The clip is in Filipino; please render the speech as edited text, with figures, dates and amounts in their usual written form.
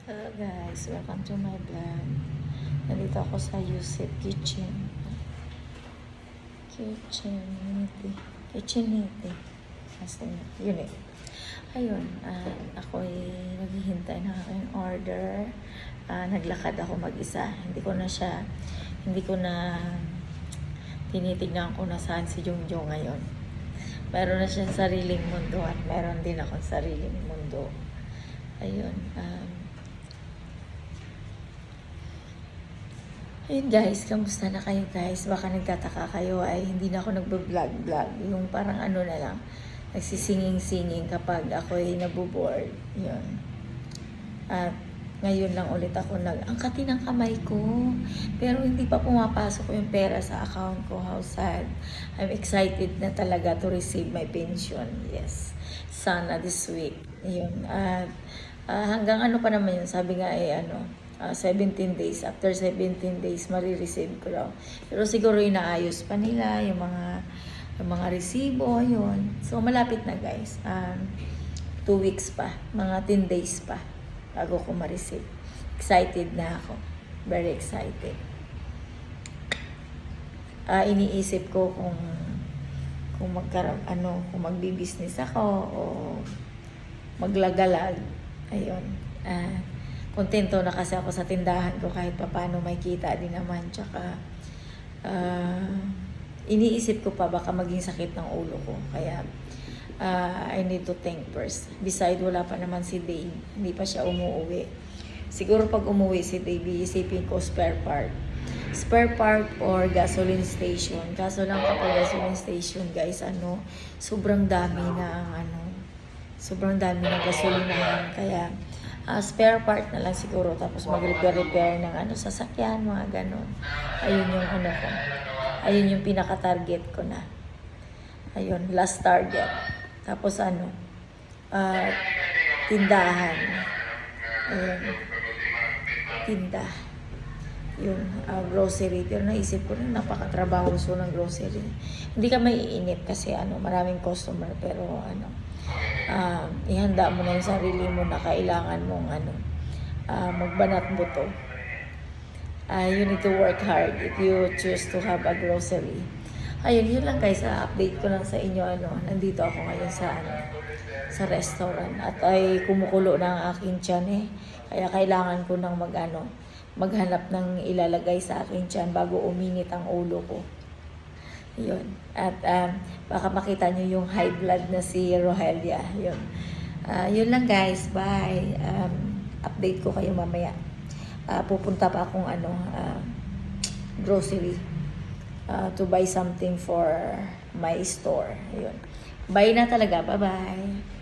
Hello guys, welcome to my vlog. Nandito ako sa Yusef Kitchen. Kitchenite. Yun eh. Ayun, ako'y naghihintay ng aking order. Naglakad ako mag-isa. Hindi ko na tinitignan ko na saan si Jungjo ngayon. Meron na siyang sariling mundo at meron din akong sariling mundo. Ayun, Ayun guys, kamusta na kayo guys? Baka nagtataka kayo ay hindi na ako nagbo-vlog. Yung parang ano na lang, nagsisinging-singing kapag ako'y naboboard. Yun. At ngayon lang ulit ako angkatin ng kamay ko. Pero hindi pa pumapasok yung pera sa account ko. How sad. I'm excited na talaga to receive my pension. Yes. Sana this week. Yun. At hanggang ano pa naman yun, sabi nga 17 days. After 17 days, marireceive ko raw. Pero siguro inaayos pa nila yung mga resibo, yun. So, malapit na guys. 2 weeks pa. Mga 10 days pa bago ko ma-receive. Excited na ako. Very excited. Iniisip ko kung kung magbi-business ako o maglagalag. Ayun. Kontento na kasi ako sa tindahan ko kahit paano may kita din naman. Tsaka, iniisip ko pa baka maging sakit ng ulo ko. Kaya, I need to think first. Besides, wala pa naman si Dave. Hindi pa siya umuwi. Siguro pag umuwi si Dave, iisipin ko spare part. Spare part or gasoline station. Kaso lang kapag gasoline station, guys, sobrang dami ng gasolinahan. Kaya, spare part na lang siguro, tapos mag-repair ng sasakyan, mga ganon. Ayun yung ko. Ayun yung pinaka-target ko na. Ayun, last target. Tapos tindahan. Ayun. Tinda. Yung grocery. Pero naisip ko na napakatrabahoso ng grocery. Hindi ka maiinip kasi maraming customer, pero ihanda mo na yung sarili mo na kailangan mong magbanat buto. You need to work hard if you choose to have a grocery. Ayun, yun lang guys. Update ko lang sa inyo. Nandito ako ngayon sa restaurant at ay kumukulo na ang aking tiyan eh. Kaya kailangan ko nang maghanap ng ilalagay sa aking tiyan bago uminit ang ulo ko. Yun. At baka makita nyo yung high blood na si Rohelia. Yun. Yun lang guys. Bye. Update ko kayo mamaya. Pupunta pa akong grocery to buy something for my store. Yun. Bye na talaga. Bye-bye.